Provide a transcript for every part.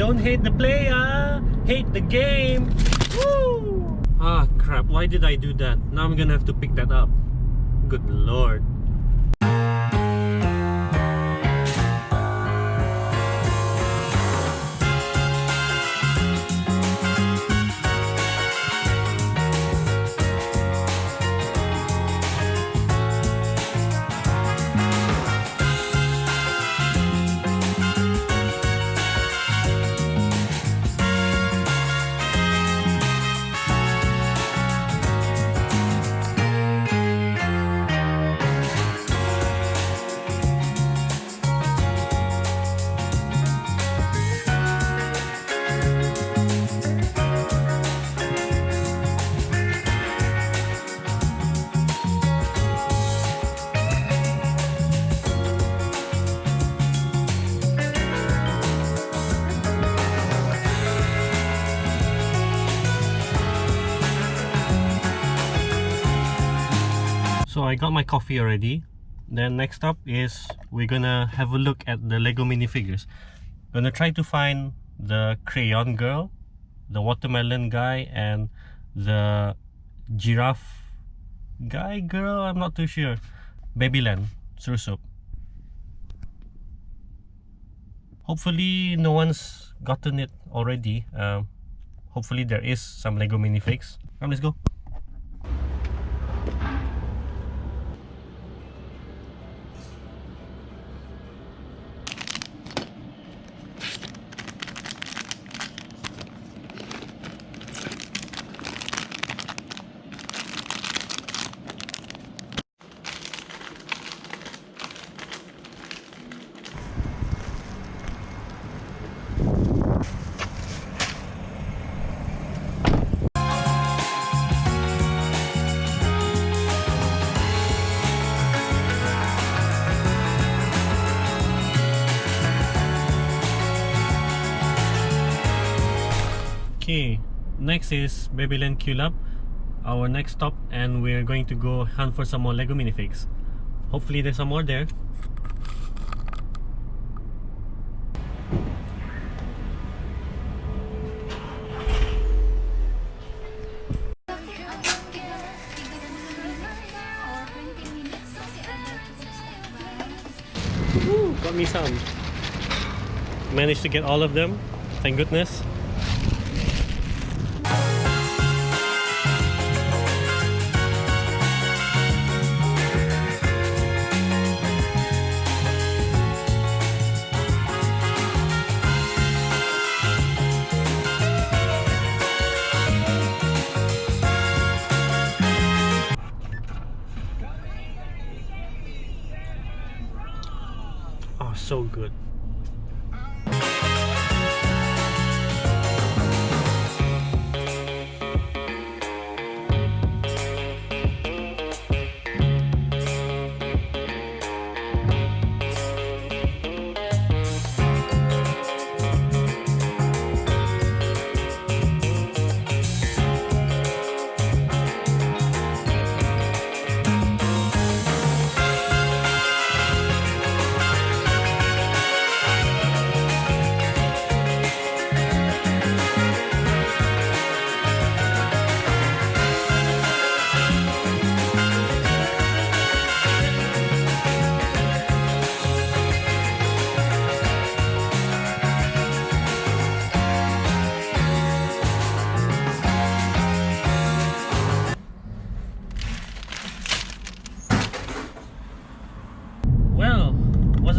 Don't hate the player, hate the game. Woo! Ah crap, why did I do that? Now I'm gonna have to pick that up. Good lord. So I got my coffee already. Then next up is we're gonna have a look at the Lego minifigures. Gonna try to find the crayon girl, the watermelon guy, and the giraffe guy, girl, I'm not too sure. Bebeland Serusop. Hopefully no one's gotten it already. Hopefully there is some Lego minifigs. Come, let's go. Okay, next is Bebeland Kiulap, our next stop, and we're going to go hunt for some more Lego minifigs. Hopefully there's some more there. Woo, got me some. Managed to get all of them, thank goodness. So good.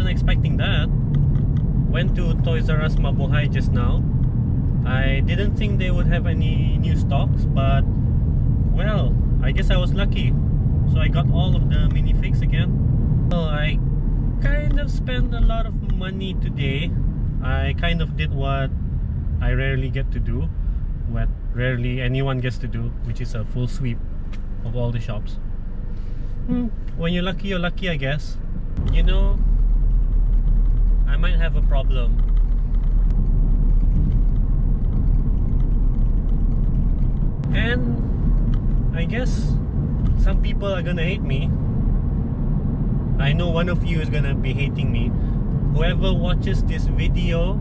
Expecting that. Went to Toys R Us Mabohai just now. I didn't think they would have any new stocks, but well, I guess I was lucky. So I got all of the minifigs again. Well, I kind of spent a lot of money today. I kind of did what I rarely get to do, what rarely anyone gets to do, which is a full sweep of all the shops. When you're lucky, I guess. You know, I might have a problem. And I guess some people are gonna hate me. I know one of you is gonna be hating me. Whoever watches this video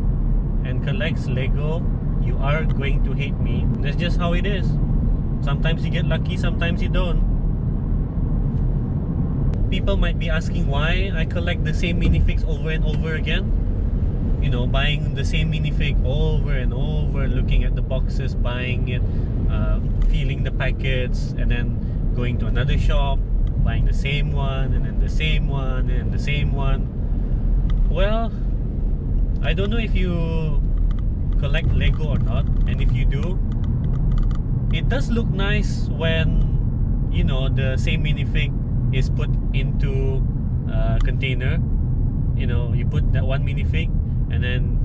and collects Lego, you are going to hate me. That's just how it is. Sometimes you get lucky, sometimes you don't. People might be asking why I collect the same minifigs over and over again. You know, buying the same minifig over and over, looking at the boxes, buying it, feeling the packets, and then going to another shop, buying the same one, and then the same one, and the same one. Well, I don't know if you collect Lego or not, and if you do, it does look nice when, you know, the same minifig is put into a container. You know, you put that one minifig and then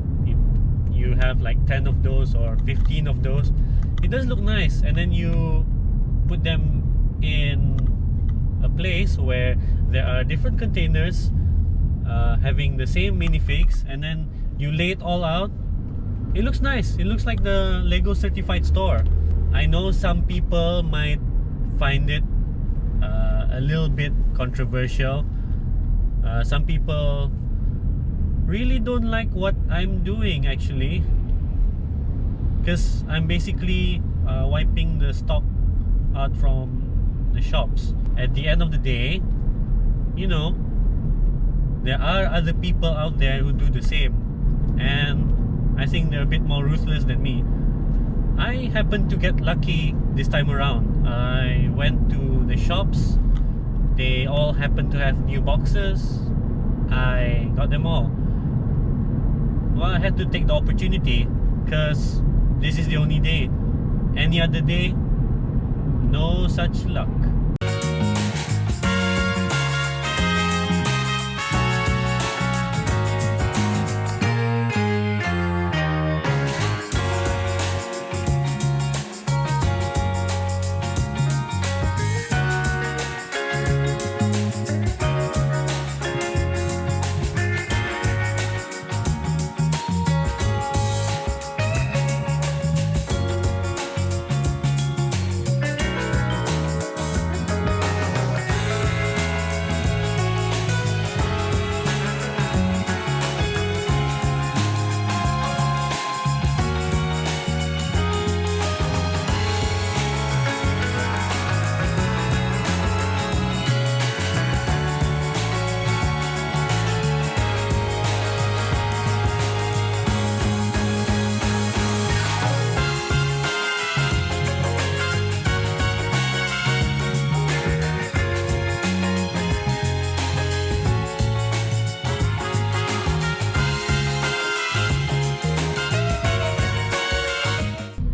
you have like 10 of those or 15 of those. It does look nice, and then you put them in a place where there are different containers having the same minifigs, and then you lay it all out. It looks nice. It looks like the Lego certified store. I know some people might find it a little bit controversial. Some people really don't like what I'm doing, actually, because I'm basically wiping the stock out from the shops. At the end of the day, you know, there are other people out there who do the same, and I think they're a bit more ruthless than me. I happened to get lucky this time around. I went to the shops, they all happened to have new boxes. I got them all. Well, I had to take the opportunity because this is the only day. Any other day, no such luck.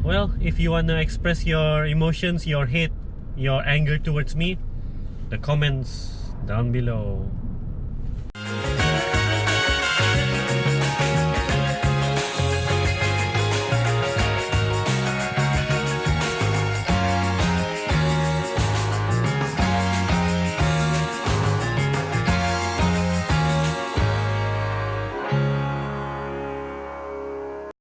Well, if you want to express your emotions, your hate, your anger towards me, the comments down below.